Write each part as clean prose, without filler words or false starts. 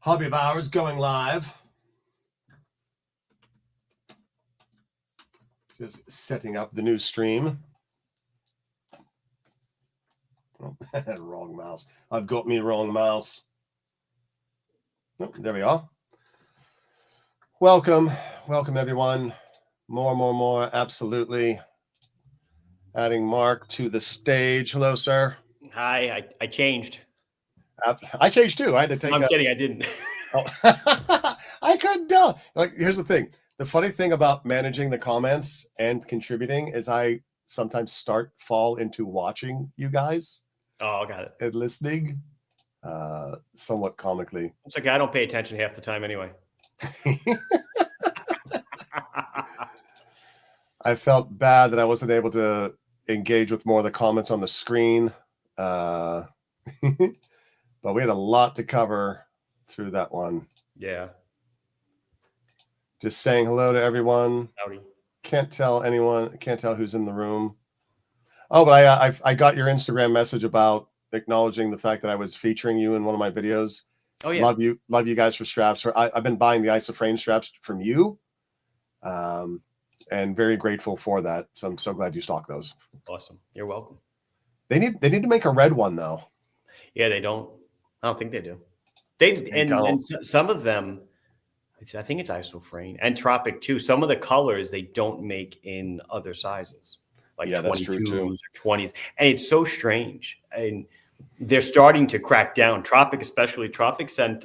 Hobby of Hours going live. Just setting up the new stream. Oh, wrong mouse. I've got me wrong mouse. Oh, there we are. Welcome everyone. More. Absolutely. Adding Mark to the stage. Hello, sir. Hi. I changed. I changed too. I had to take. I'm kidding. I didn't. Oh. I couldn't tell. Like, here's the thing. The funny thing about managing the comments and contributing is I sometimes fall into watching you guys. Oh, got it. And listening, somewhat comically. It's okay. I don't pay attention half the time anyway. I felt bad that I wasn't able to engage with more of the comments on the screen. But we had a lot to cover through that one. Yeah. Just saying hello to everyone. Howdy. Can't tell who's in the room. Oh, but I got your Instagram message about acknowledging the fact that I was featuring you in one of my videos. Oh yeah. Love you guys for straps. I've been buying the isoframe straps from you. And very grateful for that. So I'm so glad you stocked those. Awesome. You're welcome. They need to make a red one though. Yeah, they don't. I don't think they do. And some of them, I think it's isoframe and Tropic too. Some of the colors they don't make in other sizes, like 22s or 20s, and it's so strange. And they're starting to crack down. Tropic, especially Tropic, sent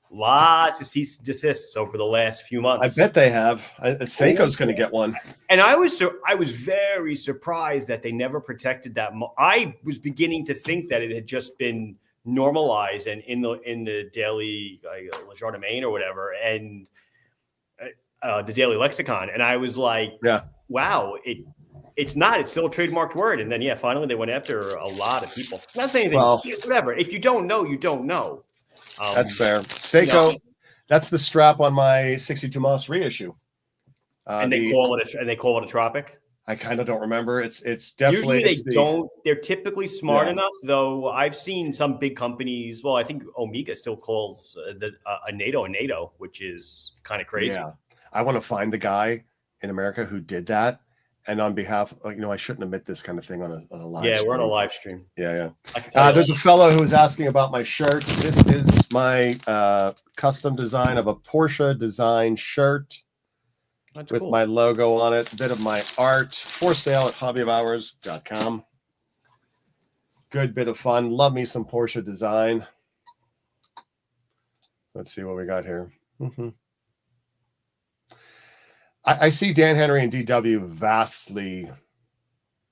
lots of cease and desists over the last few months. I bet they have. Seiko's going to get one. And I was very surprised that they never protected that. I was beginning to think that it had just been normalized and in the daily Le Jardin or whatever, and the daily lexicon. And I was like, yeah, wow, it's not. It's still a trademarked word. And then finally they went after a lot of people. Not saying anything. Well, whatever. If you don't know, you don't know. That's fair. Seiko, that's the strap on my 62 Moss reissue. And they call it a Tropic. I kind of don't remember. It's definitely. Usually don't. They're typically smart enough, though. I've seen some big companies. Well, I think Omega still calls a NATO, which is kind of crazy. Yeah, I want to find the guy in America who did that. And on behalf, I shouldn't admit this kind of thing on a live stream. Yeah, we're on a live stream. Yeah. There's a fellow who was asking about my shirt. This is my custom design of a Porsche design shirt. That's with cool. My logo on it. A bit of my art for sale at hobbyofhours.com. Good bit of fun. Love me some Porsche design. Let's see what we got here. Mm-hmm. I see Dan Henry and DW vastly,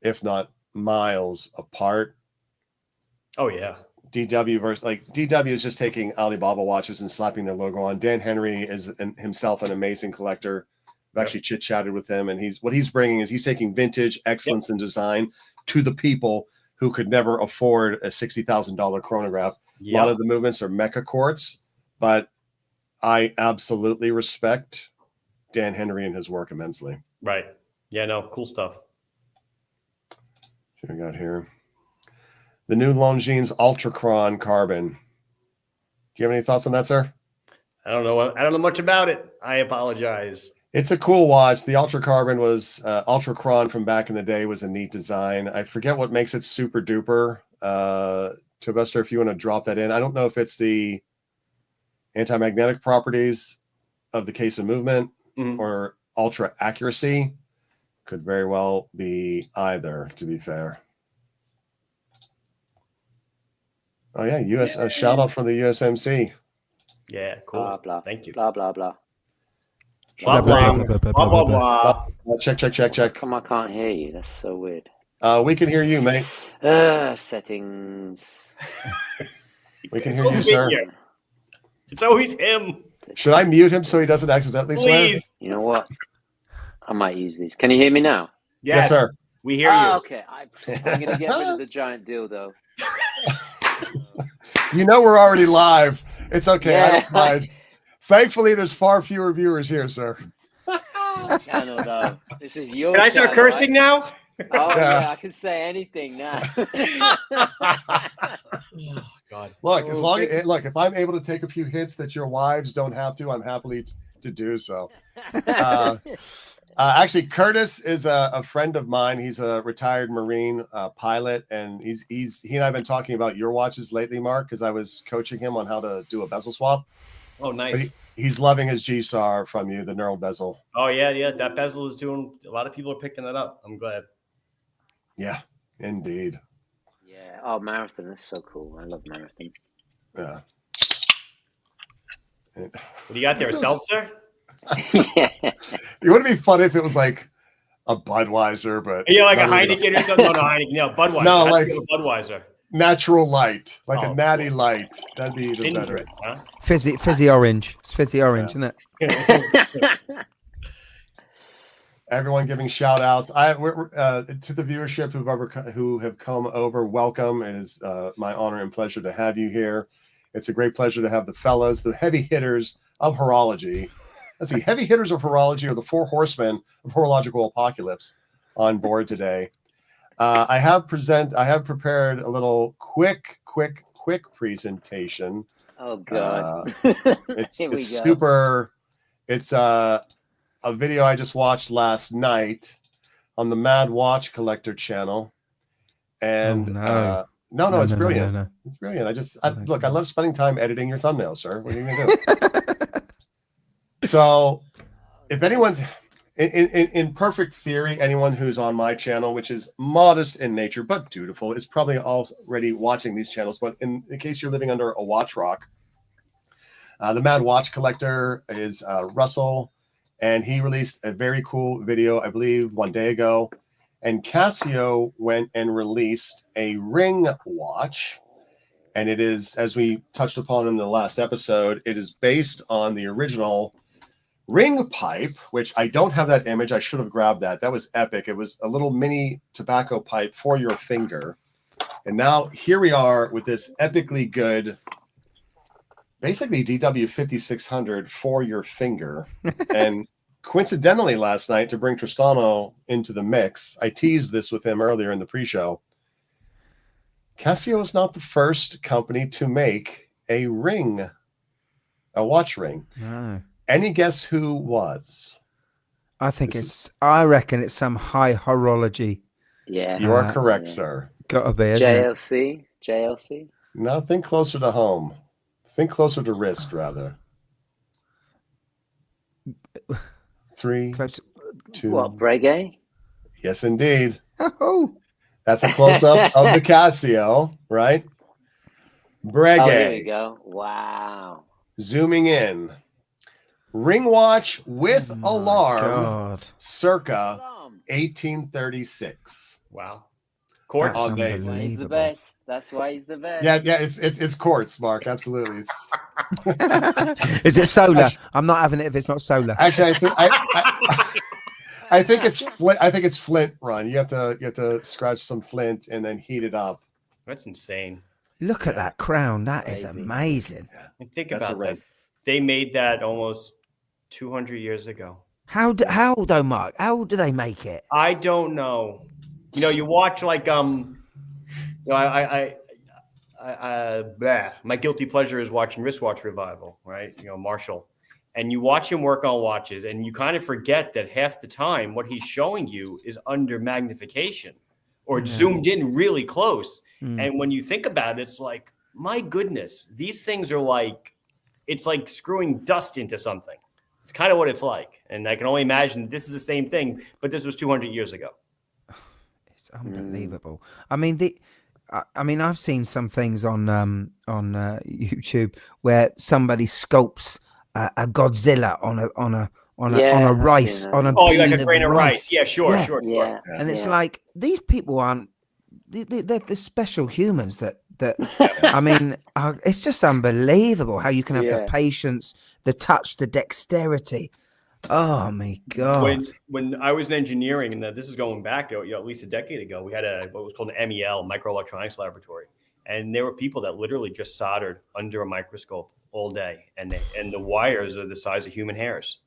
if not miles apart. Oh, yeah. DW is just taking Alibaba watches and slapping their logo on. Dan Henry is himself an amazing collector. I've actually chit-chatted with him, and he's taking vintage excellence in design to the people who could never afford a $60,000 chronograph. A lot of the movements are mecha quartz, but I absolutely respect Dan Henry and his work immensely. Right. Yeah, no, cool stuff. See what we got here. The new Longines Ultrachron Carbon. Do you have any thoughts on that, sir? I don't know much about it. I apologize. It's a cool watch. The Ultrachron was Ultrachron from back in the day was a neat design. I forget what makes it super duper. To Buster, if you want to drop that in. I don't know if it's the anti-magnetic properties of the case of movement. Mm-hmm. Or ultra accuracy. Could very well be either, to be fair. Oh yeah, a shout out for the USMC. Yeah, cool. Blah, blah. Thank you. Blah blah blah. Blah blah blah blah. Check. Come on, I can't hear you. That's so weird. We can hear you, mate. Settings. We can hear you, sir. It's always him. Should I mute him so he doesn't accidentally swear? You know what? I might use these. Can you hear me now? Yes sir. We hear you. Okay. I'm going to get rid of the giant dildo. We're already live. It's okay. Yeah. I don't mind. Thankfully, there's far fewer viewers here, sir. Channel, though. This is your Can I start cursing now? Oh, yeah. I can say anything now. Oh, God. Look, as long as if I'm able to take a few hits that your wives don't have to, I'm happily to do so. Actually, Curtis is a friend of mine. He's a retired Marine pilot, and he and I have been talking about your watches lately, Mark, because I was coaching him on how to do a bezel swap. Oh, nice. He's loving his G-SAR from you, the knurled bezel. Oh, yeah. That bezel is doing, a lot of people are picking it up. I'm glad. Yeah, indeed. Yeah. Oh, marathon. That's so cool. I love marathon. Yeah. What do you got there, seltzer? Yeah. It would be fun if it was like a Budweiser, but Yeah, like a Heineken or something. No, Heineken. No, Budweiser. No, like a Budweiser. Natural light, like a natty light. That'd be even better. Huh? Fizzy orange. It's fizzy orange, isn't it? Everyone giving shout outs. We're to the viewership who have come over. Welcome. It is my honor and pleasure to have you here. It's a great pleasure to have the fellas, the heavy hitters of horology. Let's see, heavy hitters of horology are the four horsemen of horological apocalypse on board today. I have prepared a little quick presentation. Oh God. It's super. It's a video I just watched last night on the Mad Watch Collector channel, and no, it's brilliant. No. It's brilliant. I love spending time editing your thumbnails, sir. What are you gonna do? So, if anyone's in perfect theory, anyone who's on my channel, which is modest in nature but dutiful, is probably already watching these channels. But in case you're living under a watch rock, the Mad Watch Collector is Russell, and he released a very cool video, I believe, one day ago. And Casio went and released a ring watch. And it is, as we touched upon in the last episode, it is based on the original ring pipe, which I don't have that image. I should have grabbed that. That was epic. It was a little mini tobacco pipe for your finger. And now here we are with this epically good, basically DW 5600 for your finger. And coincidentally, last night, to bring Tristano into the mix, I teased this with him earlier in the pre-show. Casio is not the first company to make a ring, a watch ring. No. Any guess who was? I reckon it's some high horology. Yeah. You are correct, sir. Gotta be, isn't it? JLC. No, think closer to home. Think closer to wrist, rather. 3, 2. What, Breguet? Yes, indeed. Oh, that's a close-up of the Casio, right? Breguet. Oh, there you go. Wow. Zooming in. Ring watch with alarm, God. circa 1836. Wow. Quartz. All day. That's why he's the best. That's why he's the best. Yeah, it's quartz, Mark. Absolutely. It's Is it solar? I'm not having it if it's not solar. actually I think it's flint. I think it's flint run. You have to scratch some flint and then heat it up. That's insane. Look at that crown. That is amazing. And think about that. They made that almost 200 years ago. How old, though, Mark? How old do they make it? I don't know. You know, you watch like my guilty pleasure is watching Wristwatch Revival, right? You know, Marshall, and you watch him work on watches, and you kind of forget that half the time what he's showing you is under magnification or zoomed in really close. And when you think about it, it's like, my goodness, these things are like, it's like screwing dust into something. It's kind of what it's like. And I can only imagine this is the same thing, but this was 200 years ago. It's unbelievable. I mean, I've seen some things on YouTube where somebody sculpts a Godzilla on a rice on a like a grain of rice. Yeah, sure. And it's like, these people aren't they're special humans that I mean, it's just unbelievable how you can have the patience, the touch, the dexterity. Oh my God. When I was in engineering, and this is going back at least a decade ago, we had what was called an MEL, microelectronics laboratory. And there were people that literally just soldered under a microscope all day. And the wires are the size of human hairs.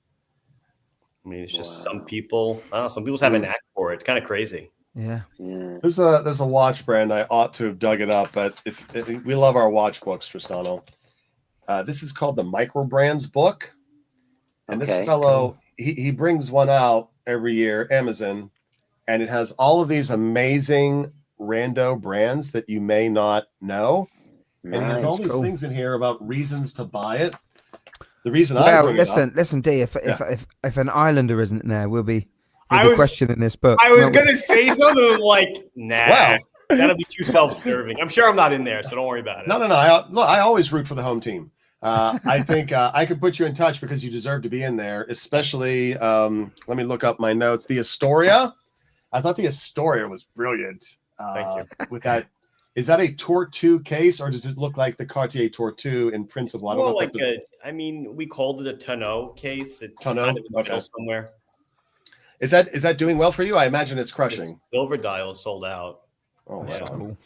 I mean, it's just some people, I don't know, some people have a knack for it. It's kind of crazy. Yeah. There's a watch brand. I ought to have dug it up, but if we love our watch books, Tristano. This is called the Micro Brands book. And this fellow, he brings one out every year, Amazon, and it has all of these amazing rando brands that you may not know. And he has all these things in here about reasons to buy it. The reason I bring it up, listen, D. If an Islander isn't there, we'll be questioning this book. I was gonna say something like, nah, that'll be too self-serving. I'm sure I'm not in there, so don't worry about it. No. I always root for the home team. I think I could put you in touch because you deserve to be in there, especially, let me look up my notes. The Astoria. I thought the Astoria was brilliant. Thank you. With that, is that a Tour 2 case or does it look like the Cartier Tour 2 in principle? I don't know. We called it a tonneau case. It's tonneau? kind of in the middle somewhere. Is that doing well for you? I imagine it's crushing. The silver dial is sold out. Oh, yeah. Cool.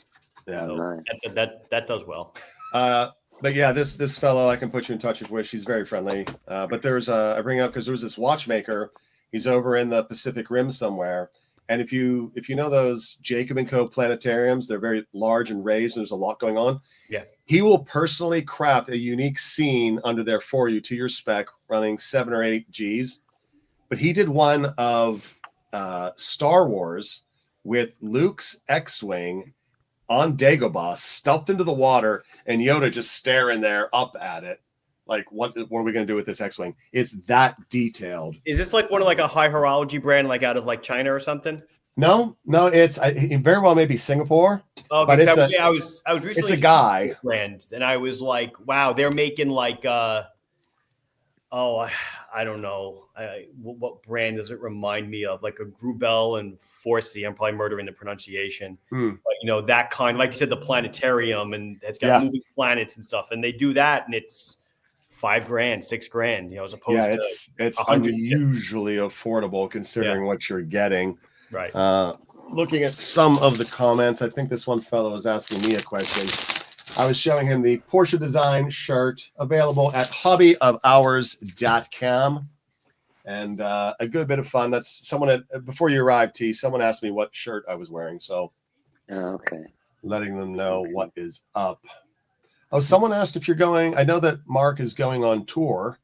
Yeah, so that does well. But yeah, this fellow I can put you in touch with. He's very friendly. But there's I bring it up because there was this watchmaker. He's over in the Pacific Rim somewhere. And if you know those Jacob & Co. planetariums, they're very large and raised, and there's a lot going on. Yeah. He will personally craft a unique scene under there for you to your spec, running 7 or 8 Gs. But he did one of Star Wars with Luke's X-Wing on Dagobah, stuffed into the water, and Yoda just staring there up at it. Like, what are we going to do with this X-Wing? It's that detailed. Is this like one of like a high horology brand, like out of like China or something? No, it's very well maybe Singapore. Okay, but it's I was recently it's a guy brand, and I was like, wow, they're making like I don't know, what brand does it remind me of? Like a Grubel and Forsey. I'm probably murdering the pronunciation. But that kind, like you said, the planetarium, and it's got moving planets and stuff, and they do that, and it's $5,000, $6,000, as opposed to it's unusually affordable considering what you're getting. Right. Looking at some of the comments, I think this one fellow was asking me a question. I was showing him the Porsche design shirt available at hobbyofhours.com, and a good bit of fun. That's someone before you arrived, T. Someone asked me what shirt I was wearing, so letting them know what is up. Oh, someone asked if you're going. I know that Marc is going on tour,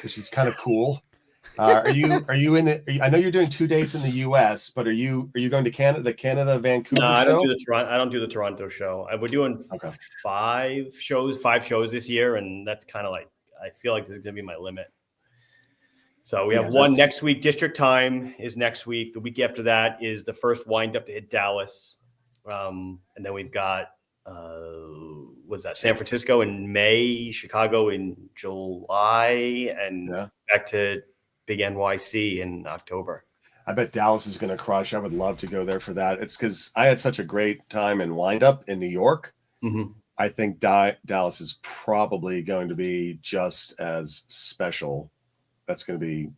which is kind of cool. Are you in the? I know you're doing 2 days in the U.S., but are you going to Canada? The Canada Vancouver? No, show? I don't do the Toronto show. We're doing 5 shows this year, and that's kind of like, I feel like this is going to be my limit. So we have one next week. District time is next week. The week after that is the first wind up to hit Dallas, and then we've got. What's that? San Francisco in May, Chicago in July, and back to big NYC in October. I bet Dallas is going to crush. I would love to go there for that. It's because I had such a great time in windup in New York. Mm-hmm. I think Dallas is probably going to be just as special. That's going to be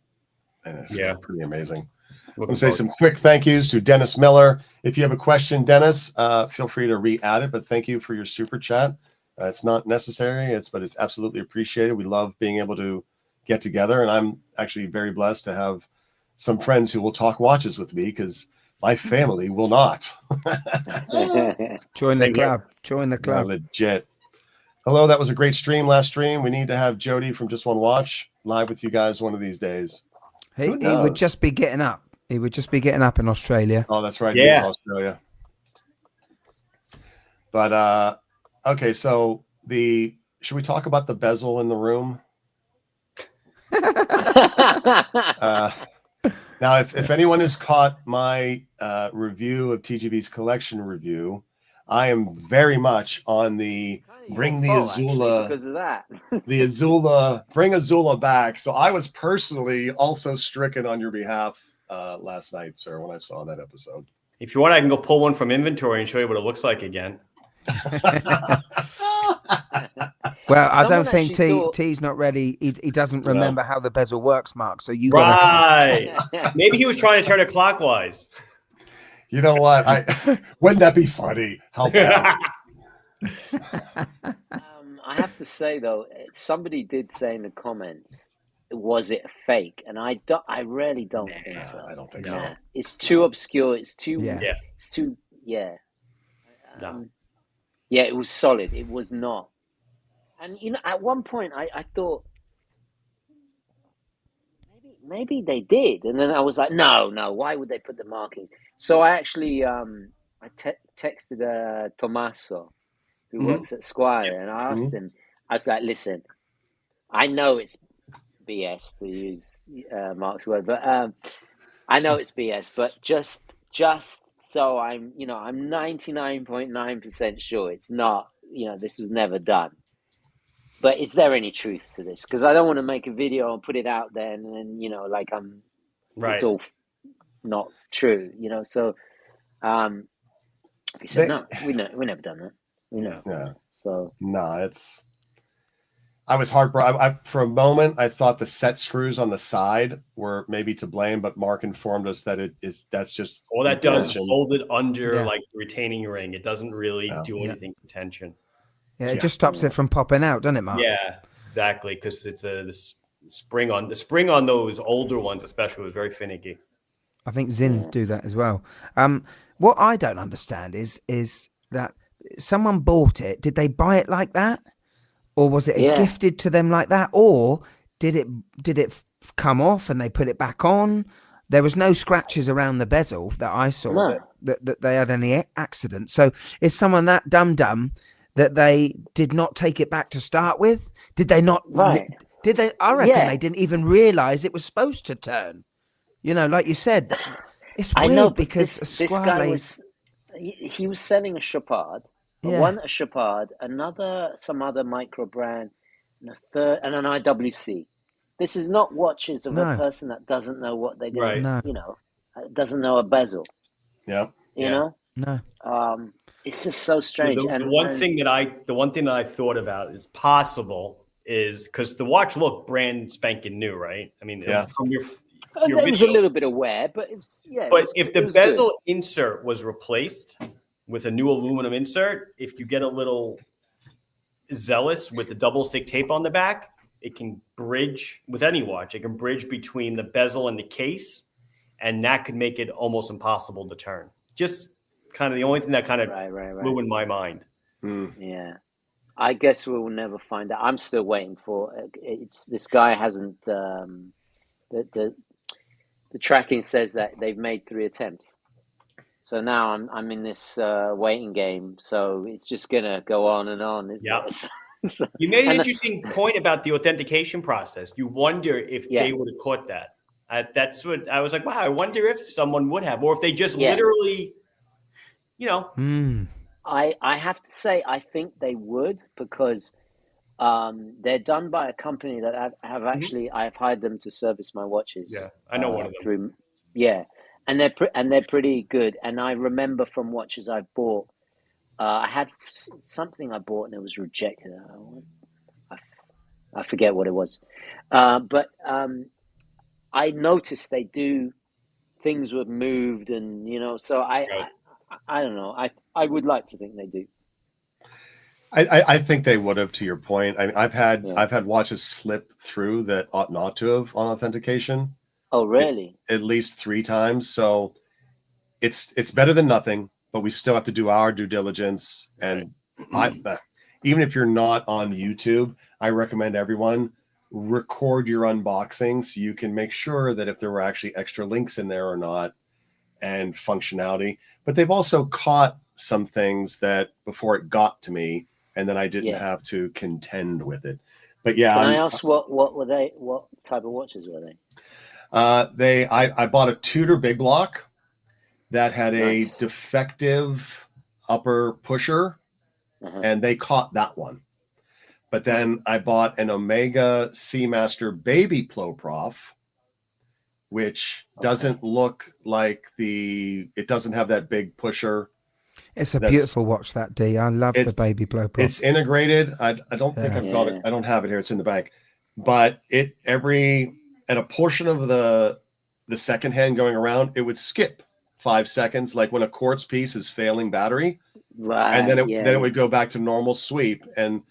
pretty amazing. I'm going to say some quick thank yous to Dennis Miller. If you have a question, Dennis, feel free to re-add it, but thank you for your super chat. It's not necessary, but it's absolutely appreciated. We love being able to get together, and I'm actually very blessed to have some friends who will talk watches with me because my family will not. Join the club. Join the club. Legit. Hello, that was a great stream last stream. We need to have Jody from Just One Watch live with you guys one of these days. He would just be getting up. He would just be getting up in Australia. Oh, that's right. Yeah. Australia. But, okay, so should we talk about the bezel in the room? Now, if anyone has caught my review of TGV's collection review, I am very much on the bring the Azula because of that. The Azula, bring Azula back. So I was personally also stricken on your behalf last night, sir, when I saw that episode. If you want, I can go pull one from inventory and show you what it looks like again. Well, I don't think T's not ready. He doesn't remember how the bezel works, Marc. So you right. Maybe he was trying to turn it clockwise. You know what? Wouldn't that be funny? How bad? I have to say though, somebody did say in the comments, was it a fake? And I really don't think so. I don't think No. so. It's too obscure. It's too. Yeah. It's too. Yeah. No. Yeah, it was solid. It was not. And at one point, I thought maybe they did, and then I was like, no, why would they put the markings? So I actually texted Tommaso, who works at Squire, and I asked him. I was like, listen, I know it's BS, to use Mark's word, but I know it's BS, but just so I'm 99.9% sure it's not, this was never done. But is there any truth to this? Because I don't want to make a video and put it out there and then, it's all not true, So he said, no, we never done that. Yeah. So I was heartbroken. For a moment, I thought the set screws on the side were maybe to blame, but Marc informed us that that's just all that does tension. hold it under like the retaining ring. It doesn't really do anything for tension. Yeah, it just stops it from popping out, doesn't it, Marc? Yeah, exactly. Because it's the spring on those older ones, especially, was very finicky. I think Zinn do that as well. What I don't understand is that someone bought it. Did they buy it like that? Or was it gifted to them like that? Or did it come off and they put it back on? There was no scratches around the bezel that I saw that they had any accident. So is someone that dumb that they did not take it back to start with? Did they not? Right. Did they? I reckon they didn't even realize it was supposed to turn. Like you said, it's weird. I know, because this guy was selling a Chopard. One a Chopard, some other micro brand, and a third, and an IWC. This is not watches of a person that doesn't know what they're doing. Right. Doesn't know a bezel. Yeah. You know. No. It's just so strange. The one thing that I thought about is possible is because the watch looked brand spanking new, right? I mean, from your there was a little bit of wear, but it's But if the bezel insert was replaced with a new aluminum insert, if you get a little zealous with the double stick tape on the back, it can bridge with any watch. It can bridge between the bezel and the case, and that could make it almost impossible to turn. Just kind of the only thing that kind of flew in my mind. Yeah, I guess we'll never find out. I'm still waiting for it's. This guy hasn't. The tracking says that they've made 3 attempts. So now I'm in this waiting game. So it's just gonna go on and on. So, you made an interesting point about the authentication process. You wonder if they would have caught that. That's what I was like. Wow, I wonder if someone would have, or if they just literally, I have to say I think they would, because they're done by a company that have actually I've hired them to service my watches. Yeah, I know one of them. And they're pretty good. And I remember from watches I bought, I had something I bought and it was rejected. I forget what it was, but I noticed they do things were moved, and so I don't know. I would like to think they do. I think they would have, to your point. I mean, I've had watches slip through that ought not to have on authentication. Oh, really? At least 3 times. So it's better than nothing, but we still have to do our due diligence. And even if you're not on YouTube, I recommend everyone record your unboxing so you can make sure that if there were actually extra links in there or not, and functionality. But they've also caught some things that before it got to me, and then I didn't have to contend with it. But can I ask what were they? What type of watches were they? I bought a Tudor Big Block that had a defective upper pusher, and they caught that one. But then I bought an Omega Seamaster Baby Ploprof, which doesn't look like it doesn't have that big pusher. It's a beautiful watch, that D. I love the Baby Ploprof. It's integrated. I don't think I've got it. I don't have it here. It's in the bag. But at a portion of the second hand going around, it would skip 5 seconds, like when a quartz piece is failing battery. Right. And then it would go back to normal sweep. And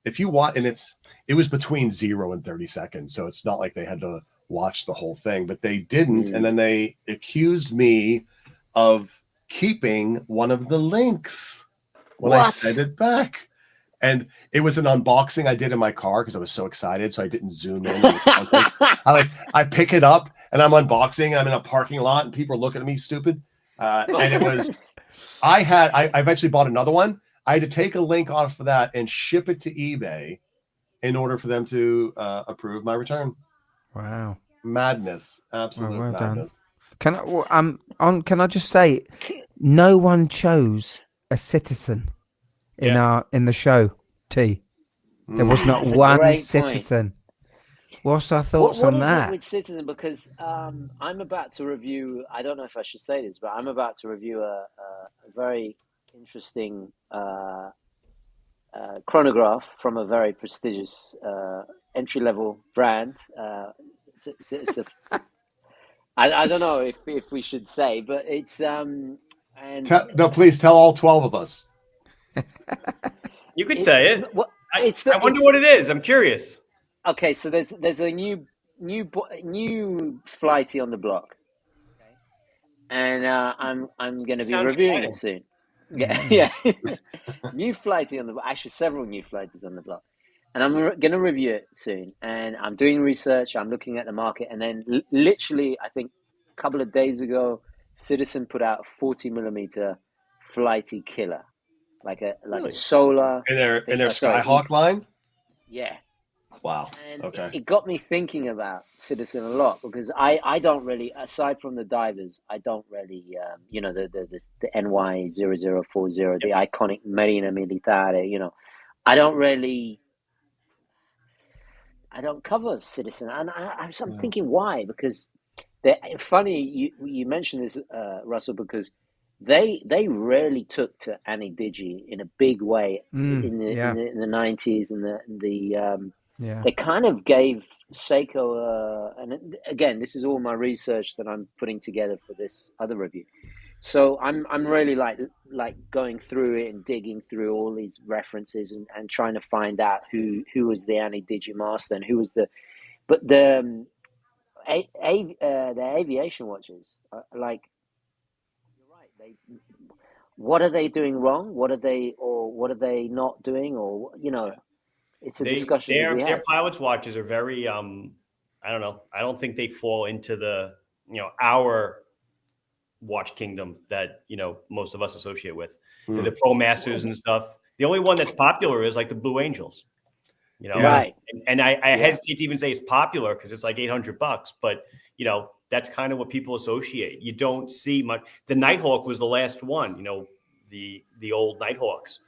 if you watch, and it was between 0 and 30 seconds, so it's not like they had to watch the whole thing, but they didn't, and then they accused me of keeping one of the links when I sent it back. And it was an unboxing I did in my car because I was so excited, so I didn't zoom in. I pick it up and I'm unboxing, and I'm in a parking lot, and people are looking at me stupid. And it was, I eventually bought another one. I had to take a link off of that and ship it to eBay in order for them to approve my return. Wow, madness, absolute well madness. Done. Can I just say, no one chose a citizen in the show. T. There was not one citizen. What's our thoughts on that? What is it with citizen? Because I'm about to review. I don't know if I should say this, but I'm about to review a very interesting chronograph from a very prestigious entry-level brand. It's a I don't know if we should say, but it's no, please tell all 12 of us. You could say it. I wonder what it is. I'm curious. Okay, so there's a new flighty on the block, okay? And I'm going to be reviewing it soon. Yeah. New flighty on the block. Actually, several new flighties on the block, and I'm going to review it soon. And I'm doing research. I'm looking at the market, and then literally, I think a couple of days ago, Citizen put out a 40mm flighty killer, like a solar in their Skyhawk line. Yeah. Wow. And okay. It got me thinking about Citizen a lot, because I don't really, aside from the divers, I don't really, the NY0040, the iconic Marina Militare, I don't cover Citizen. And I'm thinking why, because funny, you mentioned this, Russell, because they rarely took to Annie Digi in a big way in the 90s and they kind of gave Seiko, and again, this is all my research that I'm putting together for this other review. So I'm really like going through it and digging through all these references and trying to find out who was the Annie Digi master and who was the aviation watches. Like, you're right. What are they doing wrong? What are they not doing? Or it's a discussion. Their pilots' watches are very, I don't know. I don't think they fall into the, our watch kingdom that, most of us associate with. The Pro Masters and stuff. The only one that's popular is like the Blue Angels, Right. And I hesitate to even say it's popular because it's like $800, but, that's kind of what people associate. You don't see much. The Nighthawk was the last one, the old Nighthawks.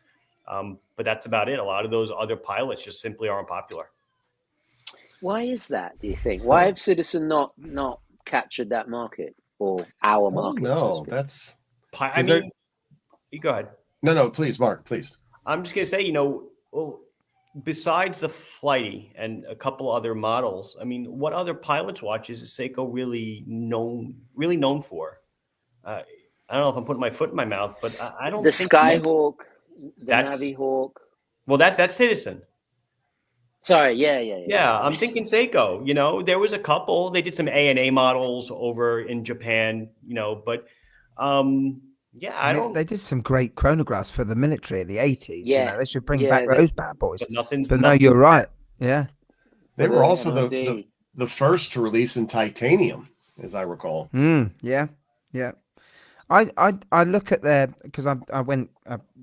But that's about it. A lot of those other pilots just simply aren't popular. Why is that, do you think? Why have Citizen not captured that market, or our market? No, so you go ahead. No, please, Mark, please. I'm just going to say, besides the Flighty and a couple other models, what other pilots' watches is Seiko really known for? I don't know if I'm putting my foot in my mouth, but I don't. The Skyhawk. The Navy Hawk. Well, that's Citizen. Sorry, yeah. Yeah, I'm thinking Seiko. There was a couple. They did some ANA models over in Japan. But I don't. They did some great chronographs for the military in the 80s. Yeah, they should bring back those bad boys. But no, you're right. Yeah, they were also the first to release in titanium, as I recall. Yeah. I look at their, because I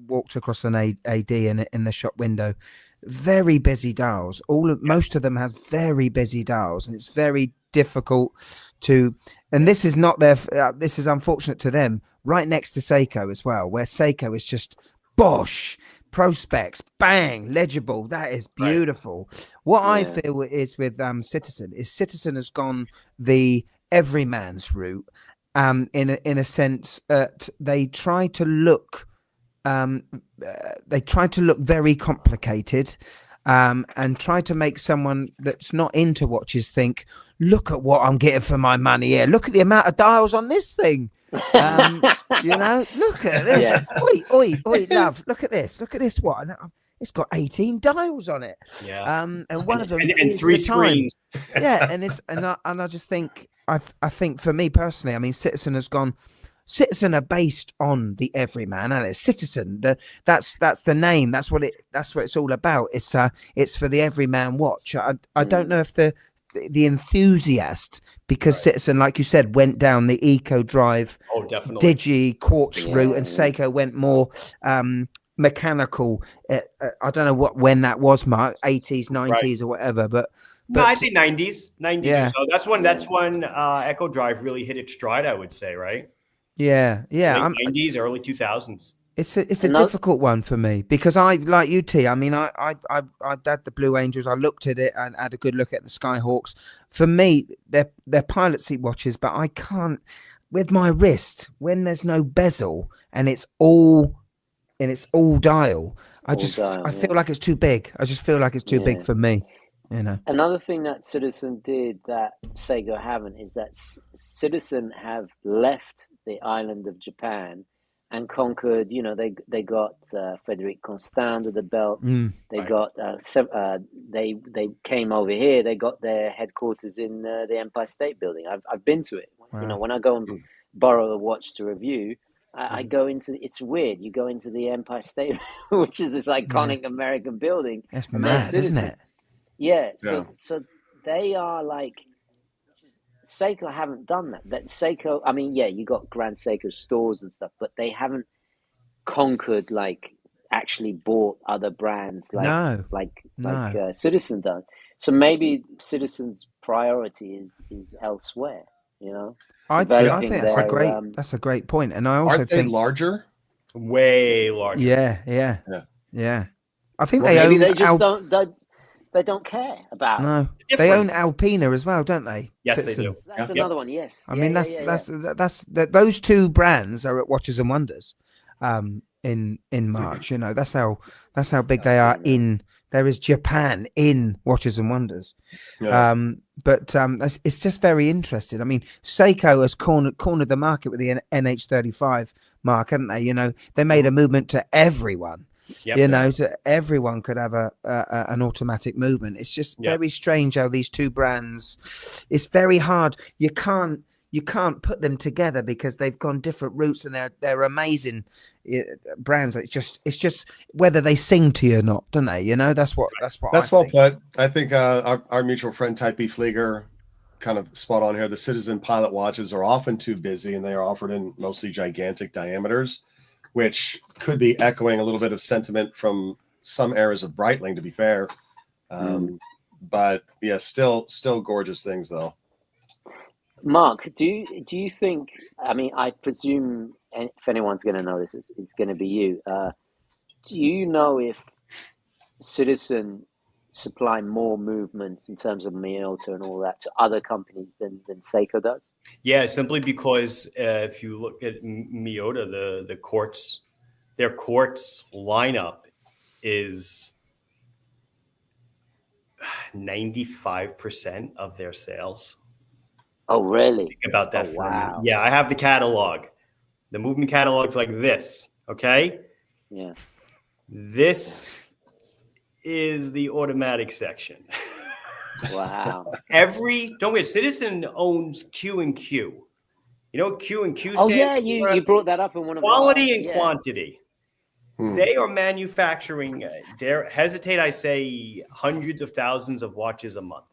walked across an AD in the shop window. Very busy dials. Most of them has very busy dials, and it's very difficult to. And this is not their. This is unfortunate to them. Right next to Seiko as well, where Seiko is just Bosch, Prospex, bang, legible. That is beautiful. Right. What I feel is with Citizen has gone the everyman's route. In a sense that they try to look very complicated, and try to make someone that's not into watches think, look at what I'm getting for my money here. Look at the amount of dials on this thing. Look at this. Oi, love. Look at this. What? it's got 18 dials on it. Yeah. And one of them and is 3 the time. screens. Yeah, and I just think I think for me personally, I mean, Citizen are based on the everyman, and it's Citizen. That's the name. That's what it's all about. It's for the everyman watch. I don't know if the enthusiast, because Citizen, like you said, went down the Eco Drive, definitely Digi Quartz route, and Seiko went more mechanical. I don't know when that was, Mark, 80s, 90s, or whatever, but no, I'd say 90s. Yeah. So that's when Echo Drive really hit its stride, I would say, right? Yeah. Late 90s, early 2000s. It's a difficult one for me, because I, like you, T. I mean, I had the Blue Angels. I looked at it and had a good look at the Skyhawks. For me, they're pilot seat watches, but I can't, with my wrist, when there's no bezel and it's all dial. I feel like it's too big. I just feel like it's too big for me. You know. Another thing that Citizen did that Seiko haven't is that Citizen have left the island of Japan and conquered. You know, they got Frederic Constant under the belt. They got they came over here. They got their headquarters in the Empire State Building. I've been to it. Wow. You know, when I go and borrow a watch to review, I go into. It's weird. You go into the Empire State, which is this iconic American building. That's mad, isn't it? Yeah. So they are like. Seiko haven't done that. That Seiko, I mean, you got Grand Seiko stores and stuff, but they haven't conquered, like actually bought other brands like Citizen does. So maybe Citizen's priority is elsewhere. You know, I think that's a great point, and I also think larger, way larger. Yeah. I think they don't care about. No, they own Alpina as well, don't they? Yes, Citizen. They do. That's another one. Yes. I mean, that's those two brands are at Watches and Wonders, in March. You know, that's how big they are in. There is Japan in Watches and Wonders, but it's just very interesting. I mean, Seiko has cornered the market with the NH35 mark, haven't they? You know, they made a movement to everyone. You know, to everyone could have an automatic movement. It's just very strange how these two brands. It's very hard. You can't put them together because they've gone different routes, and they're amazing brands. It's just whether they sing to you or not, don't they? You know, that's well put. I think our mutual friend Type B Flieger kind of spot on here. The Citizen pilot watches are often too busy, and they are offered in mostly gigantic diameters, which could be echoing a little bit of sentiment from some eras of Breitling, to be fair. But yeah, still gorgeous things though. Mark, do you think, I mean, I presume if anyone's going to know this, it's going to be you. Do you know if Citizen supply more movements in terms of Miyota and all that to other companies than Seiko does? Yeah, simply because if you look at Miyota, their quartz lineup is 95% of their sales. Oh, really? Think about that for a minute. Wow. Yeah, I have the catalog. The movement catalog's like this, okay? Yeah. This is the automatic section. Wow. Don't forget, Citizen owns Q&Q. You know what Q&Q stands for? Oh, yeah, you brought that up in one of quality and quantity. They are manufacturing, I say, hundreds of thousands of watches a month.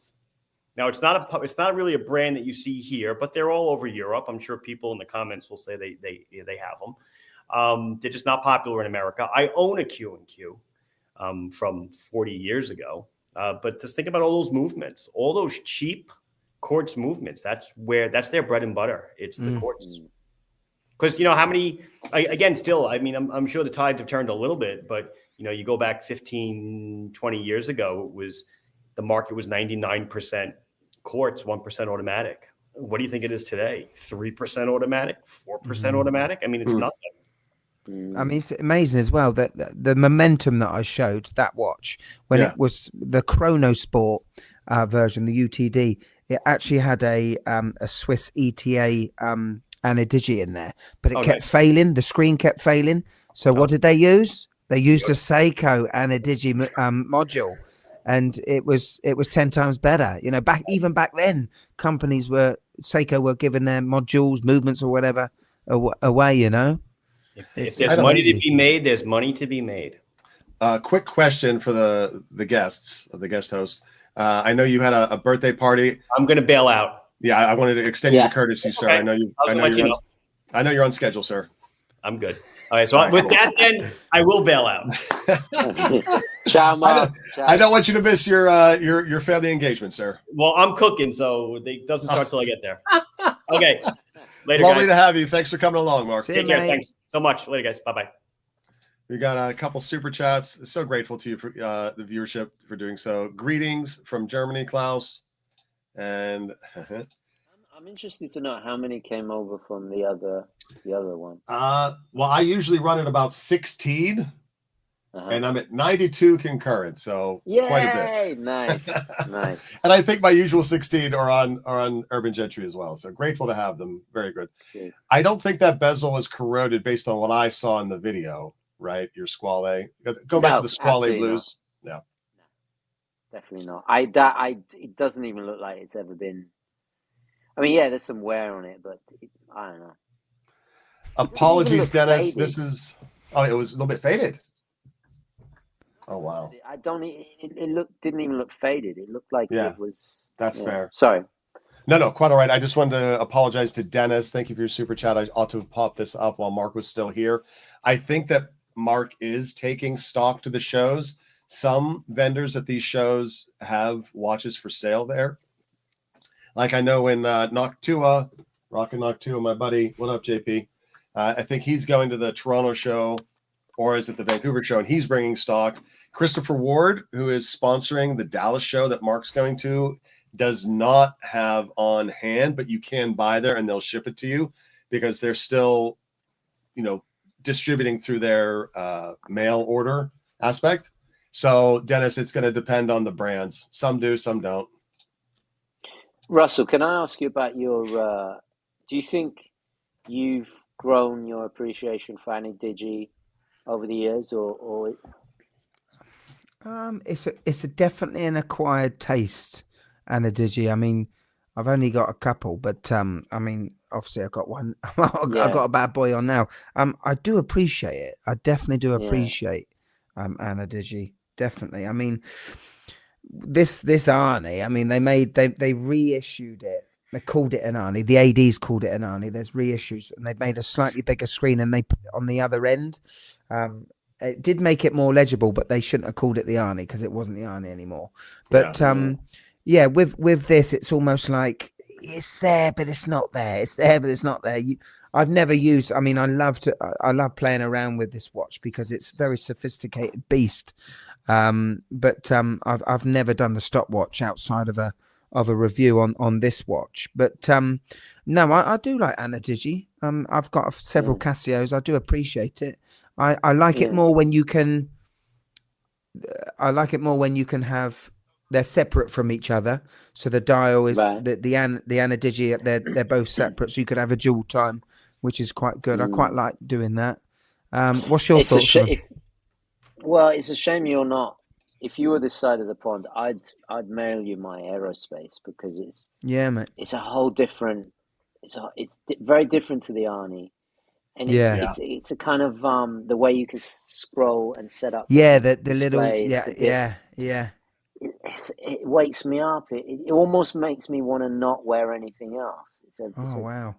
Now, it's not really a brand that you see here, but they're all over Europe. I'm sure people in the comments will say they have them. They're just not popular in America. I own a Q&Q from 40 years ago. But just think about all those movements, all those cheap quartz movements. That's their bread and butter. It's the quartz. Because, you know, how many, again, still, I mean, I'm sure the tides have turned a little bit, but, you know, you go back 15, 20 years ago, the market was 99% quartz, 1% automatic. What do you think it is today? 3% automatic, 4% automatic? I mean, it's nothing. I mean, it's amazing as well that the momentum that I showed that watch when it was the Chronosport version, the UTD, it actually had a Swiss ETA and a Digi in there, but it kept failing. The screen kept failing. So what did they use? They used a Seiko and a Digi module, and it was 10 times better. You know, back then, Seiko were giving their modules, movements, or whatever away. You know, if there's money to be made, there's money to be made. Quick question for the guests, the guest hosts. I know you had a birthday party. I'm going to bail out. Yeah, I wanted to extend you the courtesy, sir. Okay. I know you're on schedule, sir. I'm good. All right, so with that, then I will bail out. Ciao, Marc. I don't want you to miss your family engagement, sir. Well, I'm cooking, so it doesn't start till I get there. Okay, later, Lovely guys. to have you. Thanks for coming along, Marc. Take care. Thanks so much. Later, guys. Bye-bye. We got a couple super chats. So grateful to you for the viewership for doing so. Greetings from Germany, Klaus. And I'm interested to know how many came over from the other one. Well, I usually run at about 16, and I'm at 92 concurrent, so quite a bit. Nice. And I think my usual 16 are on Urban Gentry as well. So grateful to have them. Very good. I don't think that bezel was corroded based on what I saw in the video. Right, your Squale. Go back to the Squale blues. No, definitely not. It doesn't even look like it's ever been. I mean, yeah, there's some wear on it, but I don't know. Apologies, Dennis. Faded. This is. Oh, it was a little bit faded. Oh wow. I don't. It didn't even look faded. It looked like it was. That's fair. Sorry. No, quite all right. I just wanted to apologize to Dennis. Thank you for your super chat. I ought to have popped this up while Marc was still here. I think that Marc is taking stock to the shows. Some vendors at these shows have watches for sale there. Like I know in Noctua, Rockin' Noctua, my buddy. What up, JP? I think he's going to the Toronto show, or is it the Vancouver show, and he's bringing stock. Christopher Ward, who is sponsoring the Dallas show that Marc's going to, does not have on hand, but you can buy there and they'll ship it to you because they're still, distributing through their mail order aspect. So, Dennis, it's going to depend on the brands. Some do, some don't. Russell, can I ask you about your? Do you think you've grown your appreciation for Digi over the years, or? It's definitely an acquired taste, Digi. I mean, I've only got a couple, but I mean, obviously I've got one. I've got a bad boy on now. I do appreciate it. I definitely do appreciate Digi. Definitely. I mean, this Arnie. I mean, they reissued it. They called it an Arnie. The ADs called it an Arnie. There's reissues, and they made a slightly bigger screen, and they put it on the other end. It did make it more legible, but they shouldn't have called it the Arnie because it wasn't the Arnie anymore. But with this, it's almost like it's there, but it's not there. It's there, but it's not there. I've never used. I mean, I love playing around with this watch because it's a very sophisticated beast. But I've never done the stopwatch outside of a review on this watch. But no, I do like Digi. I've got several Casios. I do appreciate it. I like it more when you can. I like it more when you can have. They're separate from each other, so the dial is the Digi. They're both separate, so you could have a dual time, which is quite good. I quite like doing that. What's your thoughts? Well, it's a shame you're not. If you were this side of the pond, I'd mail you my aerospace because it's mate. It's a whole different. It's very different to the Arnie, and it's a kind of the way you can scroll and set up. The little yeah. It wakes me up. It almost makes me want to not wear anything else. Wow.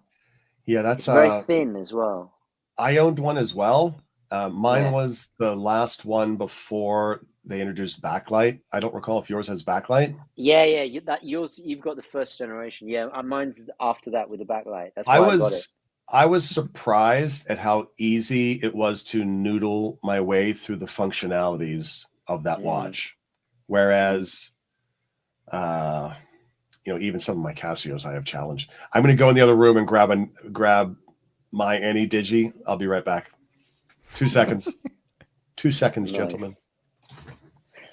Yeah, that's very thin as well. I owned one as well. Mine was the last one before they introduced backlight. I don't recall if yours has backlight. You've got the first generation. Yeah, mine's after that with the backlight. That's why I got it. I was surprised at how easy it was to noodle my way through the functionalities of that watch. Whereas, even some of my Casios I have challenged. I'm going to go in the other room and grab my Digi. I'll be right back. 2 seconds. 2 seconds, nice. Gentlemen.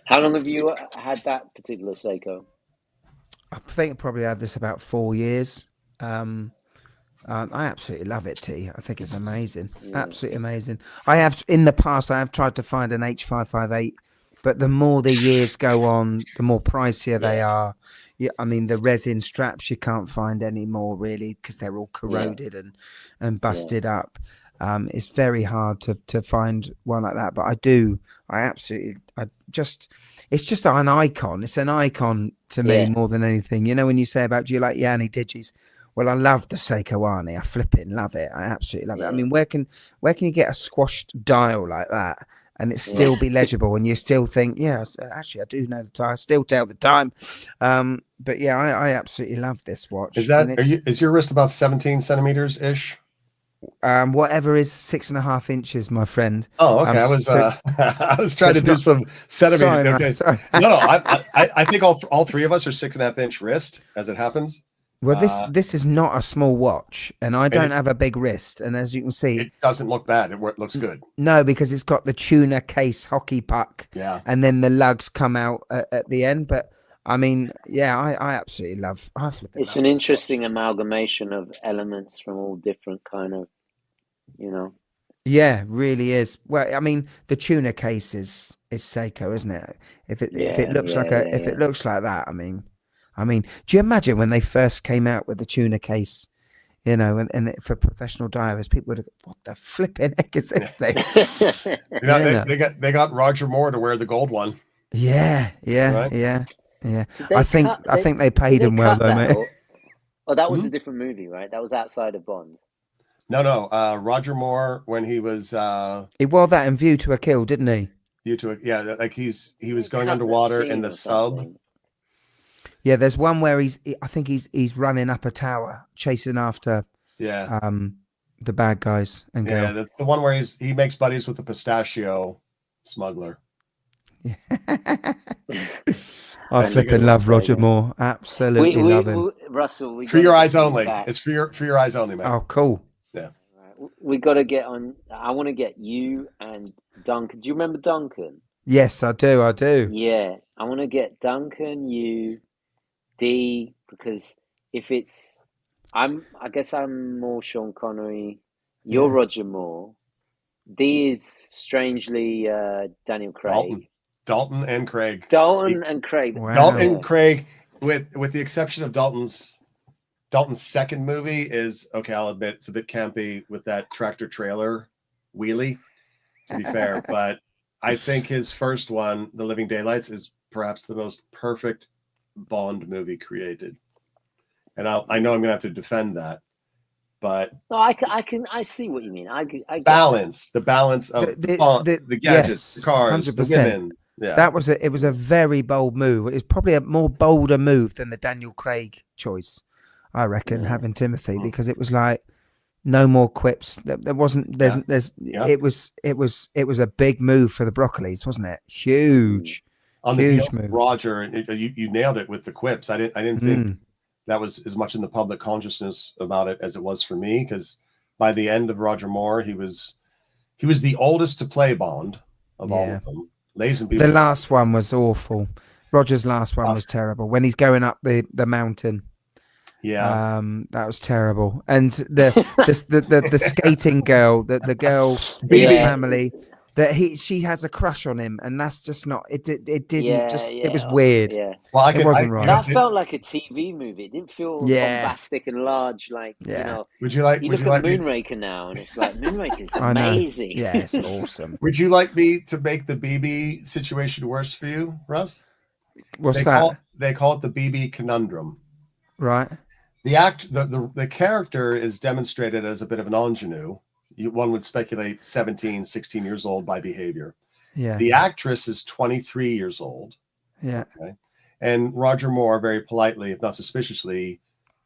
How long have you had that particular Seiko? I think I probably had this about 4 years. I absolutely love it, T. I think it's amazing. Absolutely amazing. I have, in the past, I have tried to find an H558, but the more the years go on, the more pricier they are. Yeah, I mean, the resin straps you can't find anymore, really, because they're all corroded and busted up. It's very hard to find one like that, but it's just an icon. It's an icon to me more than anything. You know, when you say about, do you like Yanni Digis? Well, I love the Seiko Arnie. I flipping love it. I absolutely love it. I mean, where can you get a squashed dial like that and it still be legible, and you still think, actually, I do know the time. I still tell the time. But yeah, I absolutely love this watch. Is your wrist about 17 centimeters ish? Whatever is 6.5 inches, my friend. Oh, okay. I was trying to do some centimeters. Sorry. No. I think all three of us are 6.5 inch wrist, as it happens. Well, this is not a small watch, and I don't have a big wrist. And as you can see, it doesn't look bad. It looks good. No, because it's got the tuna case hockey puck, and then the lugs come out at the end. But I mean, I absolutely love. It's an interesting amalgamation of elements from all different kind of, Yeah, really is. Well, I mean, the tuna case is Seiko, isn't it? If it looks like that, I mean, do you imagine when they first came out with the tuna case, and for professional divers, people would have, what the flipping heck is this thing? They got Roger Moore to wear the gold one. Yeah. I think they paid him well though, mate. That was a different movie, right? That was outside of Bond. No. Roger Moore, when he was he wore that in View to a Kill, didn't he? Like he was going underwater in the sub. Yeah, there's one where I think he's running up a tower, chasing after the bad guys and girl. Yeah, that's the one where he makes buddies with the pistachio smuggler. Yeah. I flipping love Roger Moore. Absolutely love him. Russell, for your eyes only. It's for your eyes only, man. Oh, cool. Yeah. We got to get on. I want to get you and Duncan. Do you remember Duncan? Yes, I do. Yeah, I want to get Duncan, you, D, because if it's, I guess I'm more Sean Connery. You're Roger Moore. D is strangely Daniel Craig. Dalton and Craig. Wow. Dalton and Craig, with the exception of Dalton's second movie is, okay, I'll admit it's a bit campy with that tractor trailer wheelie, to be fair, but I think his first one, The Living Daylights, is perhaps the most perfect Bond movie created. And I know I'm gonna have to defend that, but no, I see what you mean. I the balance of the gadgets, the cars, 100%. The women. Yeah, it was a very bold move. It's probably a more bolder move than the Daniel Craig choice, I reckon, having Timothy, because it was like no more quips. There wasn't. It was a big move for the Broccolis, wasn't it? Huge. On the heels of Roger, you nailed it with the quips. I didn't think that was as much in the public consciousness about it as it was for me, because by the end of Roger Moore, he was the oldest to play Bond of all of them. The last one was awful. Roger's last one was terrible. When he's going up the mountain. Yeah. That was terrible. And the skating girl, the girl in the family, she has a crush on him, and that's just not it was weird. Yeah. Well, it wasn't right. That felt like a TV movie. It didn't feel bombastic and large, like Would you like? You would look you at like Moonraker now, and it's like Moonraker's amazing. Yeah, it's awesome. Would you like me to make the BB situation worse for you, Russ? What's that? They call it the BB conundrum. Right. The character is demonstrated as a bit of an ingenue. One would speculate 17, 16 years old by behavior. Yeah. The actress is 23 years old. Yeah. Okay. And Roger Moore, very politely, if not suspiciously,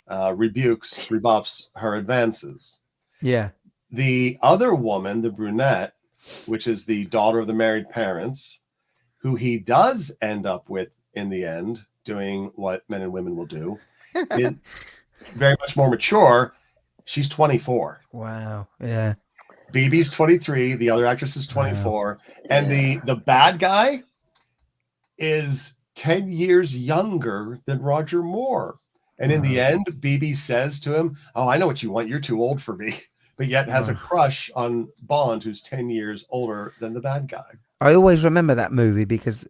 rebuffs her advances. Yeah. The other woman, the brunette, which is the daughter of the married parents, who he does end up with in the end, doing what men and women will do, is very much more mature. She's 24. Wow. Yeah. BB's 23. The other actress is 24. Wow. And the bad guy is 10 years younger than Roger Moore. And in the end, BB says to him, "Oh, I know what you want. You're too old for me," but yet has a crush on Bond, who's 10 years older than the bad guy. I always remember that movie because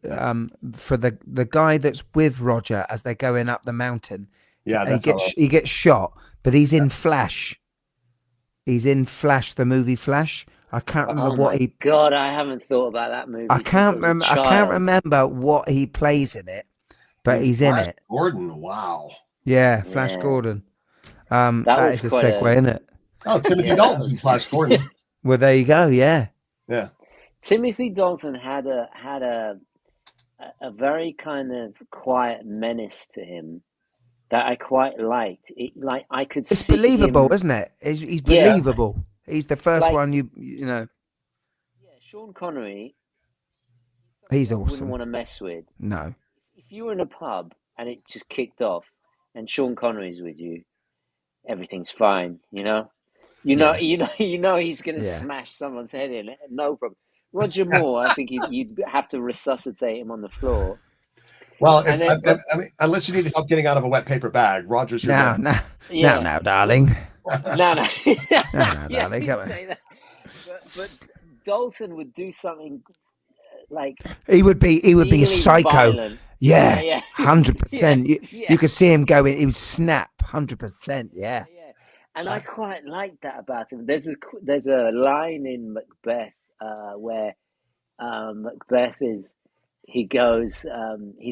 for the guy that's with Roger as they're going up the mountain, he gets shot, but he's in Flash. He's in Flash, the movie Flash. I can't remember what he. God, I haven't thought about that movie. I can't remember what he plays in it, but he's in it. Gordon, wow. Yeah, Flash Gordon. That is a segue, isn't it? Oh, Timothy Dalton's in Flash Gordon. Well, there you go. Yeah. Timothy Dalton had a very kind of quiet menace to him that I quite liked. I could see. It's believable, isn't it? He's believable. He's the first one you know. Yeah, Sean Connery. He's awesome. Wouldn't want to mess with. No. If you were in a pub and it just kicked off, and Sean Connery's with you, everything's fine. You know he's going to smash someone's head in. No problem. Roger Moore, I think you'd have to resuscitate him on the floor. Well, I mean, unless you need help getting out of a wet paper bag, Roger's your man. No, darling. No, darling. Come on. But Dalton would do something like he would be a psycho. Violent. Yeah, 100%. You could see him going. He would snap 100%. Yeah. And I quite like that about him. There's a line in Macbeth where Macbeth he's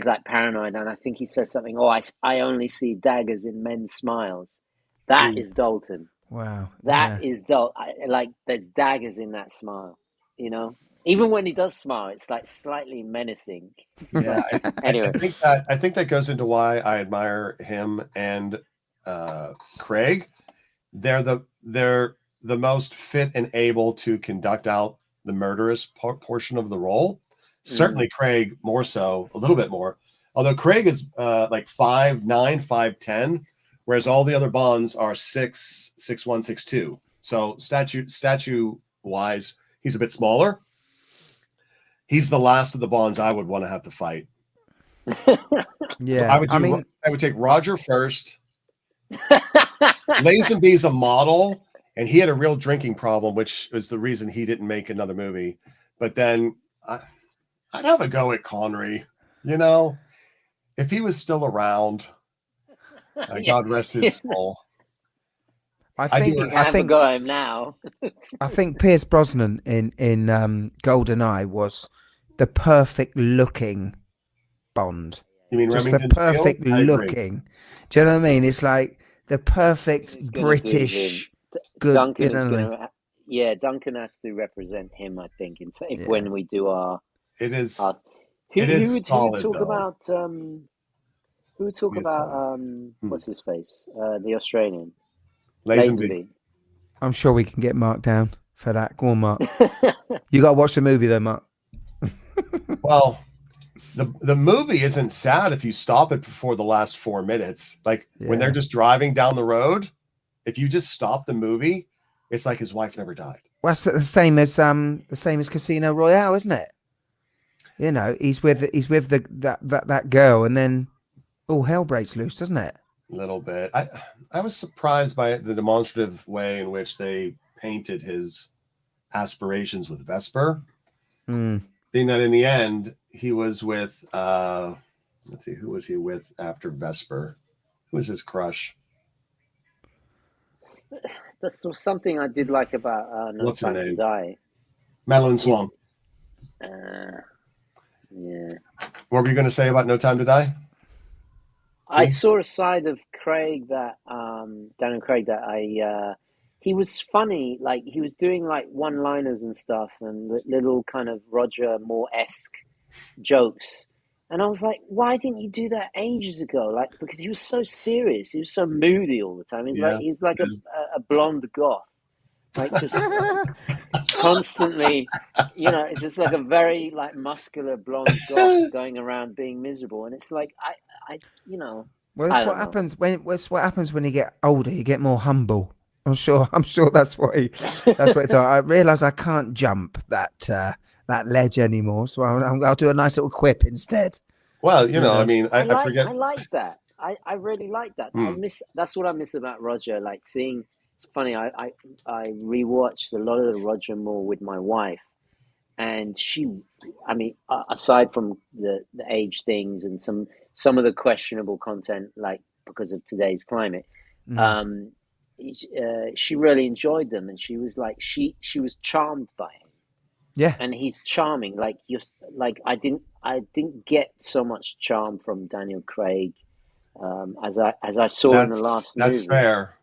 like paranoid, and I think he says something. Oh, I only see daggers in men's smiles. That is Dalton. Wow. That is Dalton. Like there's daggers in that smile. You know, even when he does smile, it's like slightly menacing. Yeah. Anyway, I think that goes into why I admire him and Craig. They're the most fit and able to conduct out the murderous portion of the role. Certainly Craig more so, a little bit more. Although Craig is like 5'9", 5'10", whereas all the other Bonds are 6'1", 6'2". So statue wise, he's a bit smaller. He's the last of the Bonds I would want to have to fight. Yeah, I would take Roger first. Lazenby's a model, and he had a real drinking problem, which is the reason he didn't make another movie. But then I'd have a go at Connery. You know, if he was still around, God rest his soul. I think have a go at him now. I think Pierce Brosnan in GoldenEye was the perfect looking Bond. You mean just Remington the perfect Steele? looking? Do you know what I mean? It's like the perfect British good. Duncan you know Duncan has to represent him. I think when we do our. It is. Who would talk about? Who would talk about? What's his face? The Australian. Lazenby. I'm sure we can get Mark down for that. Go on, Mark. You got to watch the movie though, Mark. Well, the movie isn't sad if you stop it before the last 4 minutes. Like when they're just driving down the road, if you just stop the movie, it's like his wife never died. Well, it's the same as Casino Royale, isn't it? You know, he's with that girl, and then all hell breaks loose, doesn't it? A little bit. I was surprised by the demonstrative way in which they painted his aspirations with Vesper. Being that in the end he was with let's see, who was he with after Vesper? Who was his crush? That's something I did like about No Time to Die. Madeline Swan. Yeah. What were you going to say about No Time to Die? I saw a side of Craig that Daniel Craig that he was funny, like he was doing like one-liners and stuff and little kind of Roger Moore-esque jokes. And I was like, why didn't you do that ages ago? Like, because he was so serious, he was so moody all the time. He's like a blonde goth, like just constantly, you know, it's just like a very like muscular blonde goth going around being miserable. And it's like I you know. Well, that's what happens when you get older. You get more humble. I'm sure that's what he thought. I realise I can't jump that ledge anymore, so I'll do a nice little quip instead. Well, you know, I mean, I forget. I like that. I really like that. That's what I miss about Roger. Like seeing, it's funny. I rewatched a lot of the Roger Moore with my wife, and she, I mean, aside from the age things and some of the questionable content, like because of today's climate, she really enjoyed them, and she was like she was charmed by him. Yeah, and he's charming. Like I didn't get so much charm from Daniel Craig as I saw in the last that's movie. fair.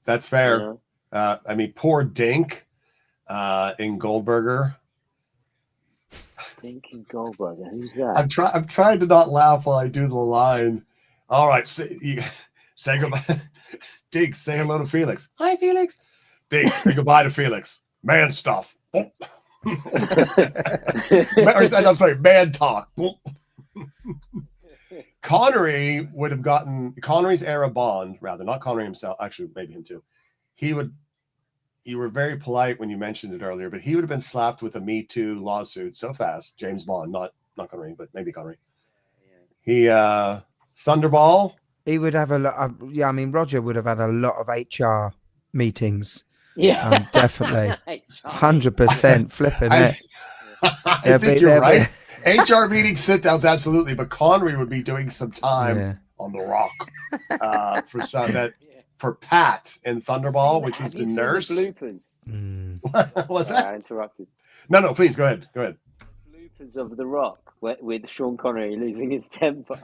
That's fair. You know? I mean, poor Dink in Goldberger. Dink in Goldberger. Who's that? I'm trying to not laugh while I do the line. All right, say goodbye. Dink, say hello to Felix. Hi, Felix. Dink, say goodbye to Felix. Man stuff. I'm sorry, man talk. Connery would have gotten Connery's era Bond, rather, not Connery himself, actually, maybe him too. You were very polite when you mentioned it earlier, but he would have been slapped with a Me Too lawsuit so fast. James Bond, not Connery, but maybe Connery. He Thunderball. He would have a lot of, I mean, Roger would have had a lot of HR meetings. Yeah, definitely. 100% flipping it. I think you're right. HR meetings, sit downs, absolutely. But Connery would be doing some time on the Rock for Pat in Thunderball, which was the nurse. The bloopers. What's that? I interrupted. No, please go ahead. Go ahead. Bloopers of the Rock with Sean Connery losing his temper.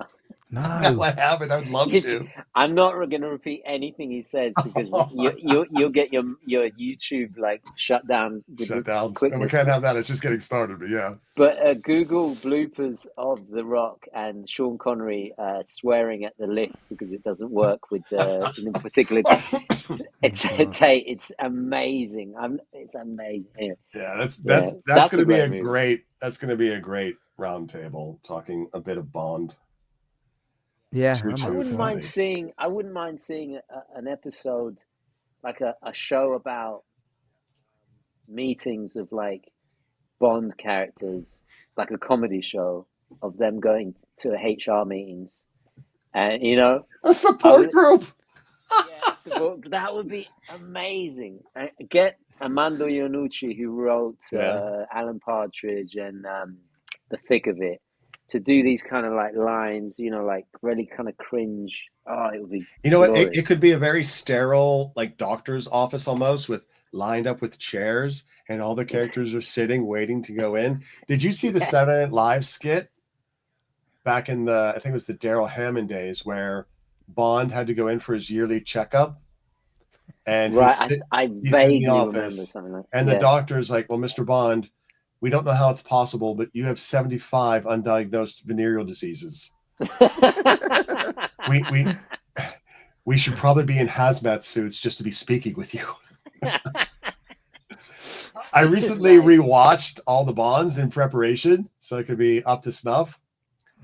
No, I haven't. I'd love to. I'm not going to repeat anything he says because you'll get your YouTube like shut down. And we can't have that. It's just getting started, but yeah. But Google bloopers of The Rock and Sean Connery swearing at the lift because it doesn't work with in particular. It's amazing. It's amazing. Anyway, that's going to be a great. That's going to be a great round table talking a bit of Bond. Yeah, I wouldn't mind seeing an episode, like a show about meetings of like Bond characters, like a comedy show of them going to HR meetings, and a support group. That would be amazing. Get Armando Iannucci, who wrote Alan Partridge and The Thick of It, to do these kind of like lines, like really kind of cringe. Oh, it would be. It could be a very sterile, like doctor's office almost, with lined up with chairs, and all the characters are sitting, waiting to go in. Did you see the Saturday Night Live skit back in I think it was the Daryl Hammond days, where Bond had to go in for his yearly checkup, and I vaguely remember something like that. And the doctor's like, "Well, Mr. Bond, we don't know how it's possible, but you have 75 undiagnosed venereal diseases. we should probably be in hazmat suits just to be speaking with you." I recently rewatched all the Bonds in preparation so it could be up to snuff.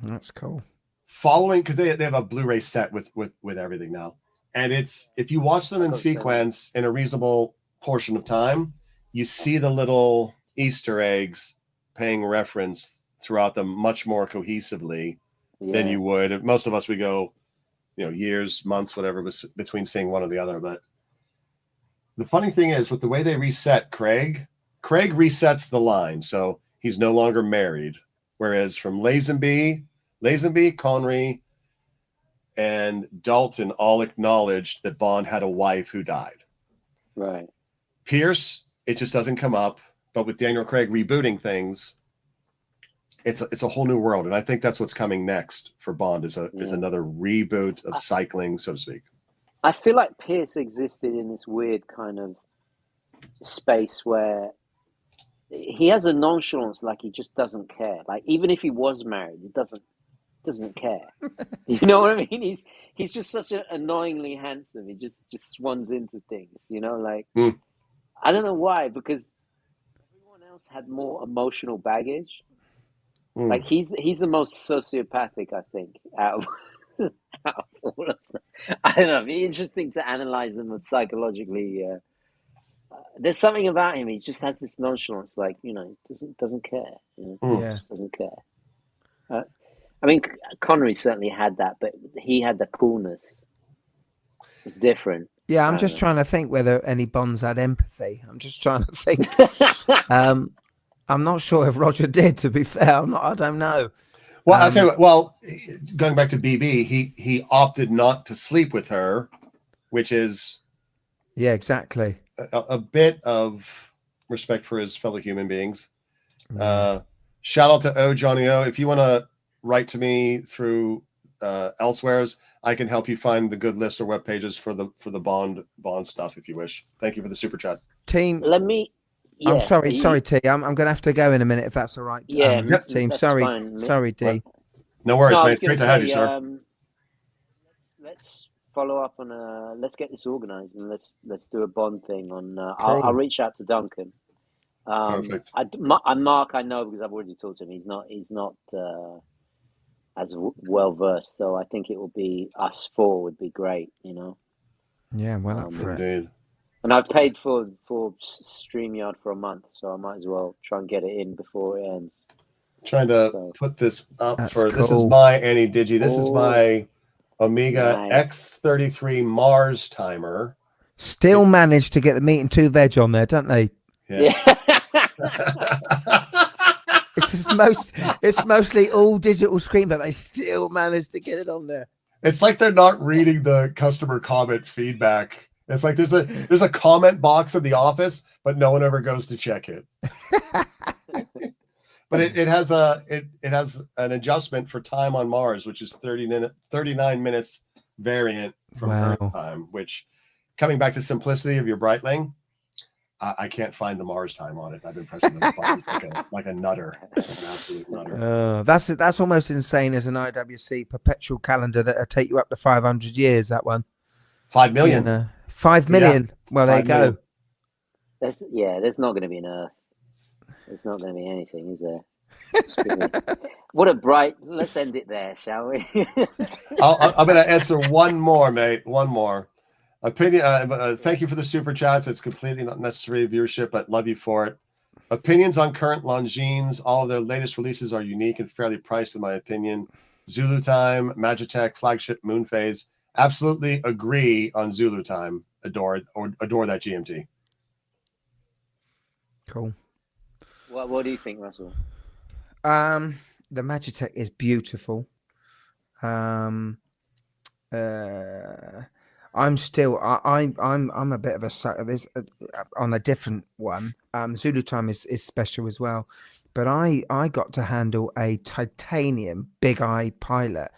That's cool. Following, because they have a Blu-ray set with everything now, and if you watch them in sequence in a reasonable portion of time, you see the little Easter eggs paying reference throughout them much more cohesively than you would. Most of us, we go, years, months, whatever, between seeing one or the other. But the funny thing is, with the way they reset Craig resets the line, so he's no longer married. Whereas from Lazenby, Connery, and Dalton all acknowledged that Bond had a wife who died. Right. Pierce, it just doesn't come up. But with Daniel Craig rebooting things, it's a whole new world, and I think that's what's coming next for Bond is another reboot of cycling, so to speak. I feel like Pierce existed in this weird kind of space where he has a nonchalance, like he just doesn't care. Like even if he was married, he doesn't care. You know what I mean? He's just such an annoyingly handsome. He just swans into things. I don't know why, because else had more emotional baggage. Like he's the most sociopathic, I think, out of all of them. I don't know. It'd be interesting to analyze them psychologically. There's something about him. He just has this nonchalance, like doesn't care. Just doesn't care. I mean, Connery certainly had that, but he had the coolness. It's different. Yeah, I'm just trying to think whether any Bonds had empathy. I'm just trying to think. I'm not sure if Roger did, to be fair. I don't know. Well, I'll tell you what, well, going back to BB, he opted not to sleep with her, which is yeah, exactly. A bit of respect for his fellow human beings. Shout out to O Johnny O. If you want to write to me through elsewheres, I can help you find the good list or web pages for the Bond stuff if you wish. Thank you for the super chat. Team, let me. Yeah, I'm sorry, T. I'm going to have to go in a minute if that's all right. Yeah, team. Sorry, D. No worries, mate. Great to have you, sir. Let's follow up on let's get this organized and let's do a Bond thing on. I'll reach out to Duncan. Perfect. Mark, I know because I've already talked to him. He's not as well versed, though. I think it will be us four would be great. Yeah, well up for it. And I've paid for StreamYard for a month, so I might as well try and get it in before it ends. Trying to put this up cool. This is my Annie Digi. This is my Omega X33 Mars timer. Still managed to get the meat and 2 veg on there, don't they? Yeah. It's mostly all digital screen, but they still managed to get it on there. It's like they're not reading the customer comment feedback. It's like there's a comment box in the office, but no one ever goes to check it. But it has an adjustment for time on Mars, which is 39 minutes variant from Earth time. Which, coming back to simplicity of your Breitling, I can't find the Mars time on it. I've been pressing those buttons like a nutter, an absolute nutter. That's almost insane as an IWC perpetual calendar that'll take you up to 500 years. That one, 5 million. 5 million. Yeah. Well, there you go. There's not going to be an Earth. There's not going to be anything, is there? What a bright. Let's end it there, shall we? I'm going to answer one more, mate. One more. Opinion. Thank you for the super chats. It's completely not necessary viewership, but love you for it. Opinions on current Longines. All of their latest releases are unique and fairly priced, in my opinion. Zulu Time, Magitech, Flagship, Moonphase. Absolutely agree on Zulu Time. Adore that GMT. Cool. What do you think, Russell? The Magitech is beautiful. I'm still I'm a bit of a sucker. There's on a different one. Zulu Time is special as well, but I got to handle a titanium Big Eye Pilot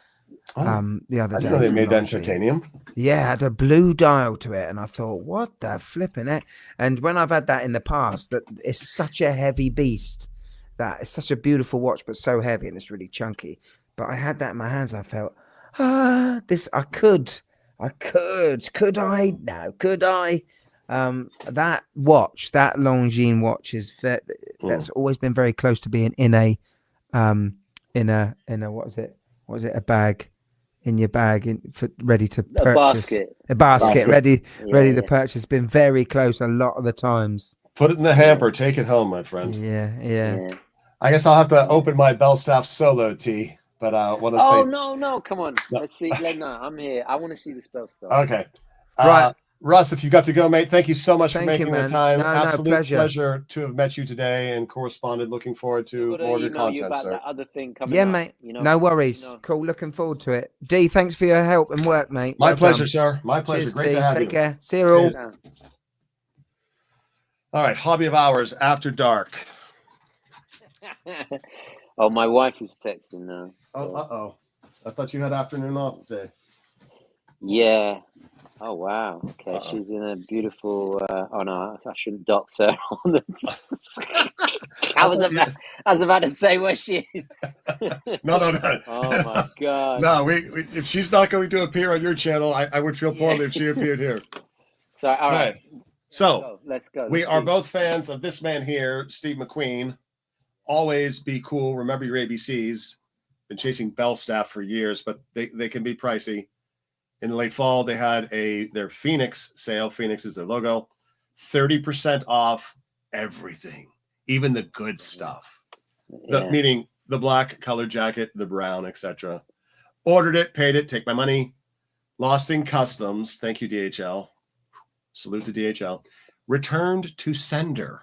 the other day. I didn't know they made that in titanium. Yeah, it had a blue dial to it, and I thought, what the flipping heck? And when I've had that in the past, that it's such a heavy beast. That it's such a beautiful watch, but so heavy and it's really chunky. But I had that in my hands, and I felt, this I could I? No, could I? That watch, that Longines watch is that's always been very close to being in a what is it? A bag in your bag ready to purchase. A basket ready to purchase. Been very close a lot of the times. Put it in the hamper, take it home, my friend. Yeah. I guess I'll have to open my Belstaff solo tee. But I want to say, no, come on. No. Let's see. No, I'm here. I want to see the spell stuff. Okay. Right. Russ, if you got to go, mate, thank you so much for making the time. No, absolute pleasure to have met you today and corresponded. Looking forward to more of your content, sir. That other thing coming yeah, up, mate. No worries. Cool. Looking forward to it. D, thanks for your help and work, mate. My pleasure, sir. My pleasure. Cheers, Great to have you. Take care. See you all. All right. Hobby of Hours After Dark. Oh, my wife is texting now. Oh, I thought you had afternoon off today. Yeah. Oh, wow. Okay. She's in a beautiful. Oh, no, I shouldn't dox her on the. I was about to say where she is. No. Oh, my God. No, if she's not going to appear on your channel, I would feel poorly if she appeared here. So, all right. So, let's go. We are both fans of this man here, Steve McQueen. Always be cool. Remember your ABCs. Been chasing Belstaff for years, but they can be pricey. In the late fall, they had their Phoenix sale. Phoenix is their logo. 30% off everything, even the good stuff. Meaning the black colored jacket, the brown, etc. Ordered it, paid it, take my money. Lost in customs. Thank you, DHL. Salute to DHL. Returned to sender.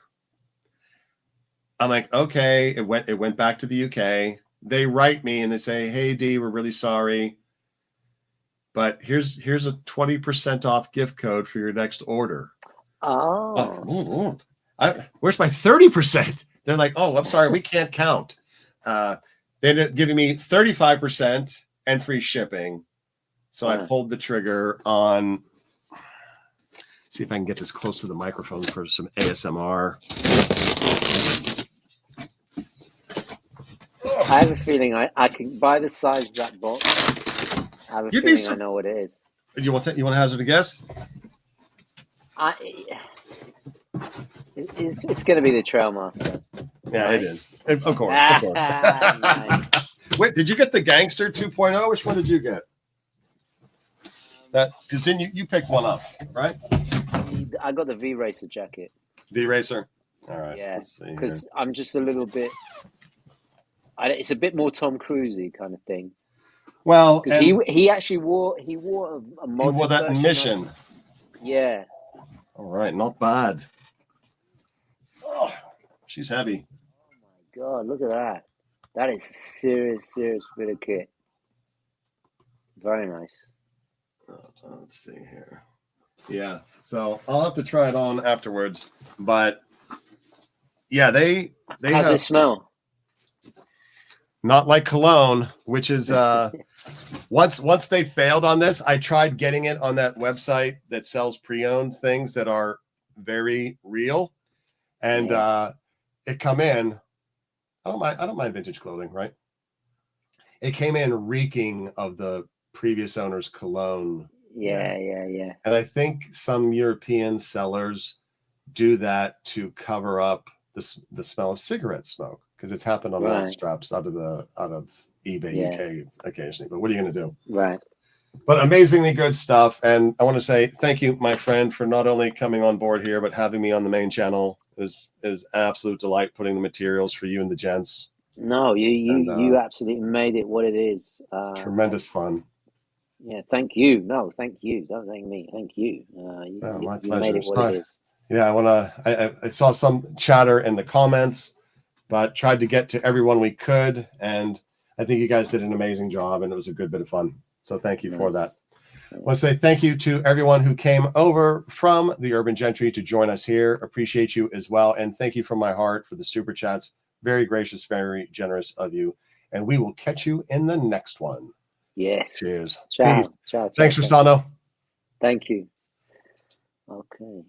I'm like, okay. It went back to the UK. They write me and they say, hey, D, we're really sorry, but here's a 20% off gift code for your next order. Oh. Where's my 30%? They're like, oh, I'm sorry, we can't count. They ended up giving me 35% and free shipping. So I pulled the trigger on. See if I can get this close to the microphone for some ASMR. I have a feeling I can, by the size of that box, I have a feeling I know what it is. You want to hazard a guess? It's going to be the Trailmaster. Yeah, right? It is. Of course. Nice. Wait, did you get the Gangster 2.0? Which one did you get? That because then you picked one up, right? I got the V-Racer jacket. V-Racer. All right. Yeah, because I'm just a little bit. It's a bit more Tom Cruise-y kind of thing. Well, because he actually wore a modern. He wore that in Mission. Yeah. All right, not bad. Oh, she's heavy. Oh my God! Look at that. That is a serious bit of kit. Very nice. Let's see here. Yeah, so I'll have to try it on afterwards. But yeah, they how's it smell? Not like cologne, which is once they failed on this, I tried getting it on that website that sells pre-owned things that are very real, and it come in. I don't mind vintage clothing, right? It came in reeking of the previous owner's cologne. Yeah. And I think some European sellers do that to cover up the smell of cigarette smoke, because it's happened on watch straps out of eBay UK occasionally. But what are you going to do? Right. But amazingly good stuff. And I want to say thank you, my friend, for not only coming on board here, but having me on the main channel. It was absolute delight putting the materials for you and the gents. No, you absolutely made it what it is. Tremendous fun. Yeah, thank you. No, thank you. Don't thank me. Thank you. My pleasure. You made it what it is. Yeah, I saw some chatter in the comments, but tried to get to everyone we could. And I think you guys did an amazing job, and it was a good bit of fun. So thank you for that. I want to say thank you to everyone who came over from the Urban Gentry to join us here. Appreciate you as well. And thank you from my heart for the super chats. Very gracious, very generous of you. And we will catch you in the next one. Yes. Cheers. Ciao. Peace. Ciao. Thanks, Tristano. Thank you. Okay.